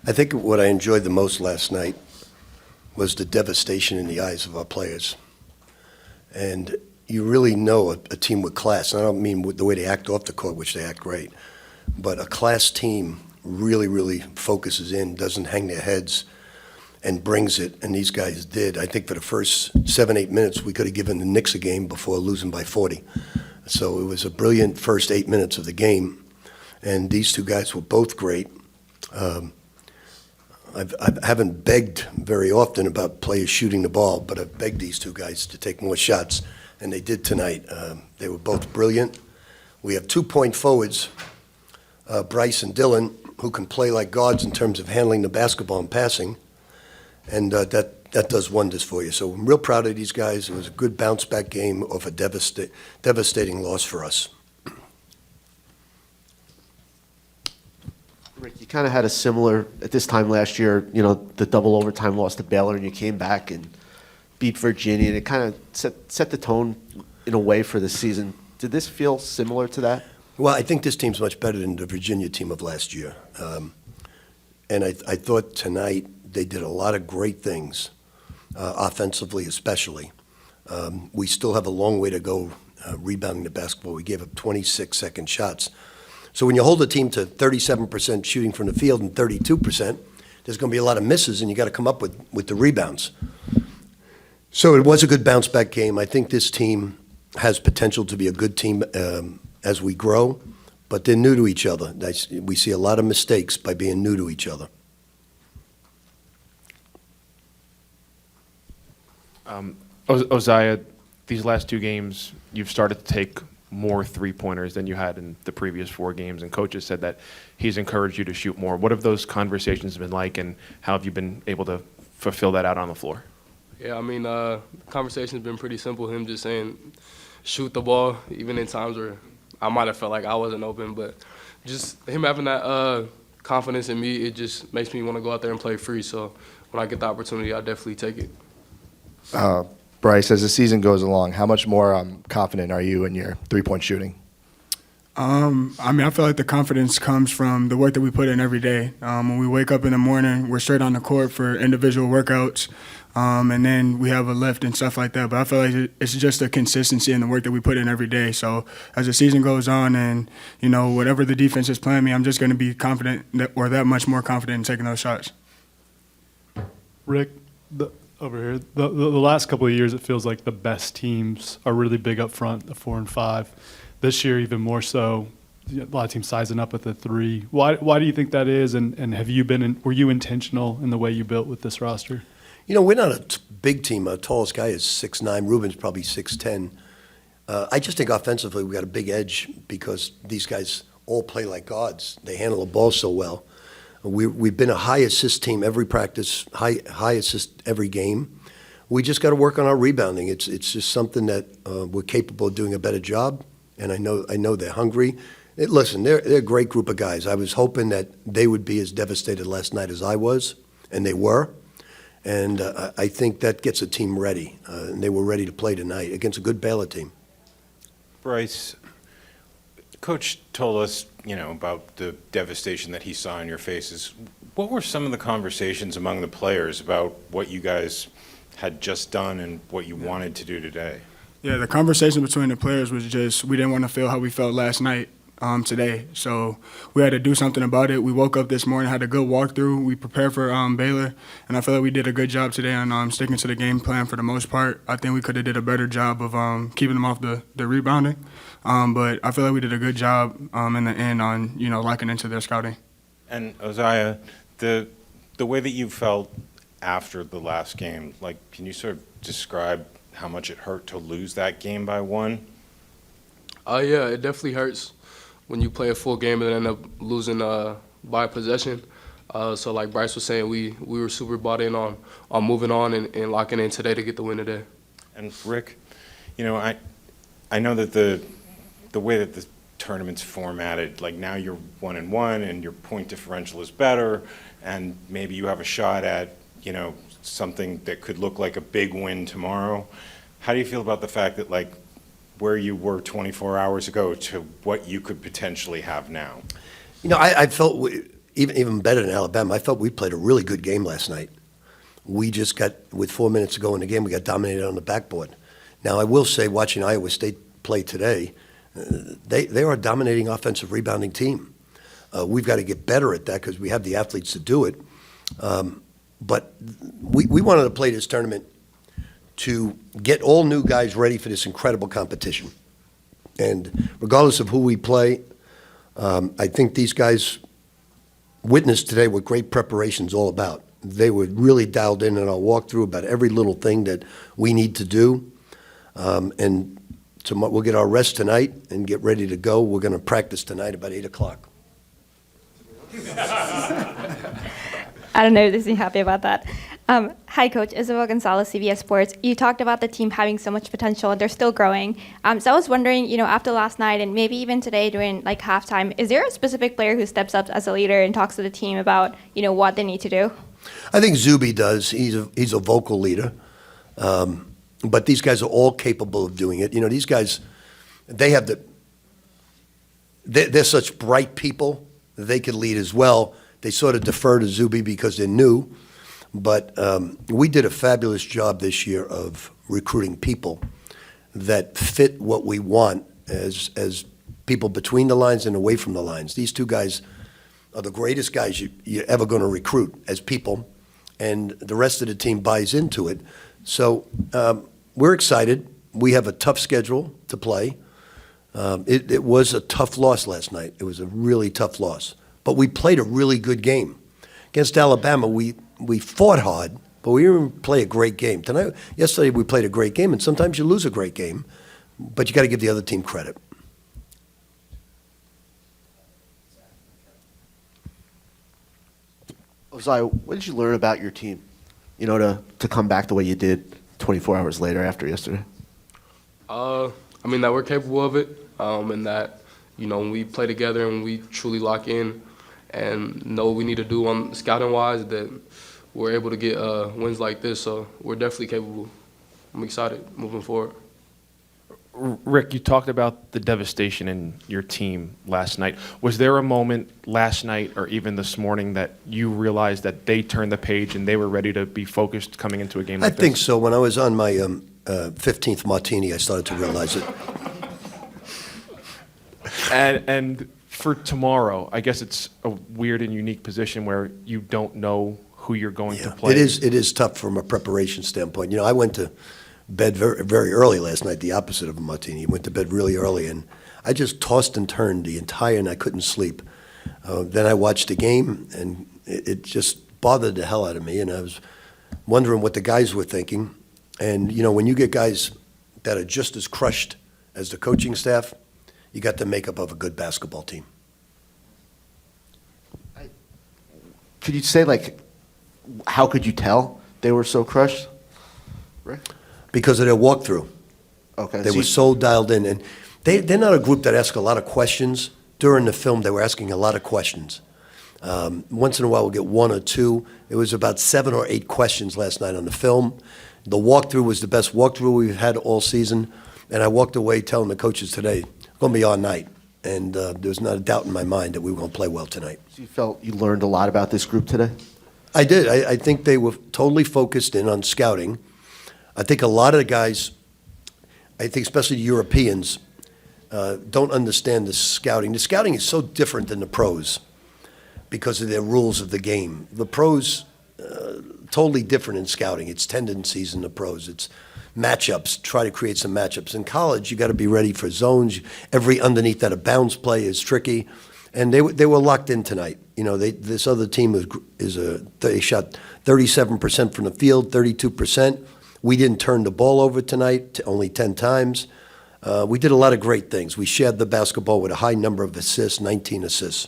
I think what I enjoyed the most last night was the devastation in the eyes of our players. And you really know a team with class. And I don't mean with the way they act off the court, which they act great, but a class team really, really focuses in, doesn't hang their heads, and brings it, and these guys did. I think for the first 7-8 minutes, we could have given the Knicks a game before losing by 40. So it was a brilliant first 8 minutes of the game, and these two guys were both great. I haven't begged very often about players shooting the ball, but I've begged these two guys to take more shots, and they did tonight. They were both brilliant. We have 2-point forwards, Bryce and Dylan, who can play like gods in terms of handling the basketball and passing, and that does wonders for you. So I'm real proud of these guys. It was a good bounce-back game of a devastating loss for us. Rick, you kind of had a similar, at this time last year, the double overtime loss to Baylor, and you came back and beat Virginia, and it kind of set the tone in a way for the season. Did this feel similar to that? Well, I think this team's much better than the Virginia team of last year. And I thought tonight they did a lot of great things, offensively especially. We still have a long way to go rebounding the basketball. We gave up 26 second shots. So when you hold a team to 37% shooting from the field and 32%, there's going to be a lot of misses, and you got to come up with the rebounds. So it was a good bounce-back game. I think this team has potential to be a good team as we grow, but they're new to each other. We see a lot of mistakes by being new to each other. Uzziah, these last two games, you've started to take more three-pointers than you had in the previous 4 games, and coaches said that he's encouraged you to shoot more. What have those conversations been like, and how have you been able to fulfill that out on the floor? Yeah, I mean, the conversation's been pretty simple. Him just saying, shoot the ball, even in times where I might have felt like I wasn't open. But just him having that confidence in me, it just makes me want to go out there and play free. So when I get the opportunity, I'll definitely take it. Bryce, as the season goes along, how much more confident are you in your three-point shooting? I feel like the confidence comes from the work that we put in every day. When we wake up in the morning, we're straight on the court for individual workouts, and then we have a lift and stuff like that. But I feel like it's just the consistency and the work that we put in every day. So as the season goes on and, whatever the defense is playing me, I'm just going to be confident or that much more confident in taking those shots. Rick, over here, the last couple of years, it feels like the best teams are really big up front, the 4 and 5. This year, even more so, a lot of teams sizing up at the 3. Why do you think that is? And have you were you intentional in the way you built with this roster? We're not a big team. Our tallest guy is 6'9". Ruben's probably 6'10". I just think offensively we got a big edge because these guys all play like gods. They handle the ball so well. We've been a high assist team every practice, high assist every game. We just got to work on our rebounding. It's just something that we're capable of doing a better job, and I know they're hungry. Listen, they're a great group of guys. I was hoping that they would be as devastated last night as I was, and they were. And I think that gets a team ready, and they were ready to play tonight against a good Baylor team. Bryce, Coach told us, about the devastation that he saw in your faces. What were some of the conversations among the players about what you guys had just done and what you wanted to do today? Yeah, the conversation between the players was just we didn't want to feel how we felt last night today. So we had to do something about it. We woke up this morning, had a good walkthrough. We prepared for Baylor, and I feel like we did a good job today on sticking to the game plan for the most part. I think we could have did a better job of keeping them off the rebounding. But I feel like we did a good job in the end on, locking into their scouting. And Uzziah, the way that you felt after the last game, can you sort of describe how much it hurt to lose that game by 1? Yeah, it definitely hurts when you play a full game and end up losing by possession. So like Bryce was saying, we were super bought in on moving on and locking in today to get the win today. And Rick, I know that the way that the tournament's formatted, now you're 1-1 and your point differential is better, and maybe you have a shot at, something that could look like a big win tomorrow. How do you feel about the fact that, where you were 24 hours ago to what you could potentially have now? I felt even better than Alabama. I felt we played a really good game last night. We just got, with 4 minutes to go in the game, we got dominated on the backboard. Now, I will say, watching Iowa State play today, they are a dominating offensive rebounding team. We've got to get better at that because we have the athletes to do it. But we wanted to play this tournament to get all new guys ready for this incredible competition. And regardless of who we play, I think these guys witnessed today what great preparation's all about. They were really dialed in our walkthrough about every little thing that we need to do. And we'll get our rest tonight and get ready to go. We're going to practice tonight about 8 o'clock. I don't know if this is happy about that. Hi, Coach. Isabel Gonzalez, CBS Sports. You talked about the team having so much potential and they're still growing. So I was wondering, after last night and maybe even today during halftime, is there a specific player who steps up as a leader and talks to the team about, what they need to do? I think Zuby does. He's a vocal leader. But these guys are all capable of doing it. These guys, they're such bright people that they could lead as well. They sort of defer to Zuby because they're new. But we did a fabulous job this year of recruiting people that fit what we want as people between the lines and away from the lines. These two guys are the greatest guys you're ever going to recruit as people, and the rest of the team buys into it. So we're excited. We have a tough schedule to play. It was a tough loss last night. It was a really tough loss. But we played a really good game. Against Alabama, we fought hard, but we didn't play a great game. Yesterday we played a great game, and sometimes you lose a great game, but you got to give the other team credit. Ozai, what did you learn about your team, to come back the way you did 24 hours later after yesterday? That we're capable of it, and that, when we play together and we truly lock in and know what we need to do on scouting-wise, that we're able to get wins like this. So we're definitely capable. I'm excited moving forward. Rick, you talked about the devastation in your team last night. Was there a moment last night or even this morning that you realized that they turned the page and they were ready to be focused coming into a game like this? I think so. When I was on my 15th martini, I started to realize it. And for tomorrow, I guess it's a weird and unique position where you don't know who you're going to play. It is tough from a preparation standpoint. I went to bed very, very early last night, the opposite of a martini. Went to bed really early, and I just tossed and turned the entire night. I couldn't sleep. Then I watched the game, and it just bothered the hell out of me, and I was wondering what the guys were thinking. And, when you get guys that are just as crushed as the coaching staff, you got the makeup of a good basketball team. Could you say, how could you tell they were so crushed, Rick? Because of their walkthrough. Okay. They were so dialed in. And they're not a group that ask a lot of questions. During the film, they were asking a lot of questions. Once in a while, we'll get one or two. It was about 7 or 8 questions last night on the film. The walkthrough was the best walkthrough we've had all season. And I walked away telling the coaches today, it's going to be our night. And there's not a doubt in my mind that we were going to play well tonight. So you felt you learned a lot about this group today? I did. I think they were totally focused in on scouting. I think a lot of the guys, I think especially the Europeans, don't understand the scouting. The scouting is so different than the pros because of their rules of the game. The pros, totally different in scouting. It's tendencies in the pros. It's matchups, try to create some matchups. In college, you got to be ready for zones. Every underneath that a bounce play is tricky. And they were locked in tonight. This other team they shot 37% from the field, 32%. We didn't turn the ball over tonight, only 10 times. We did a lot of great things. We shared the basketball with a high number of assists, 19 assists.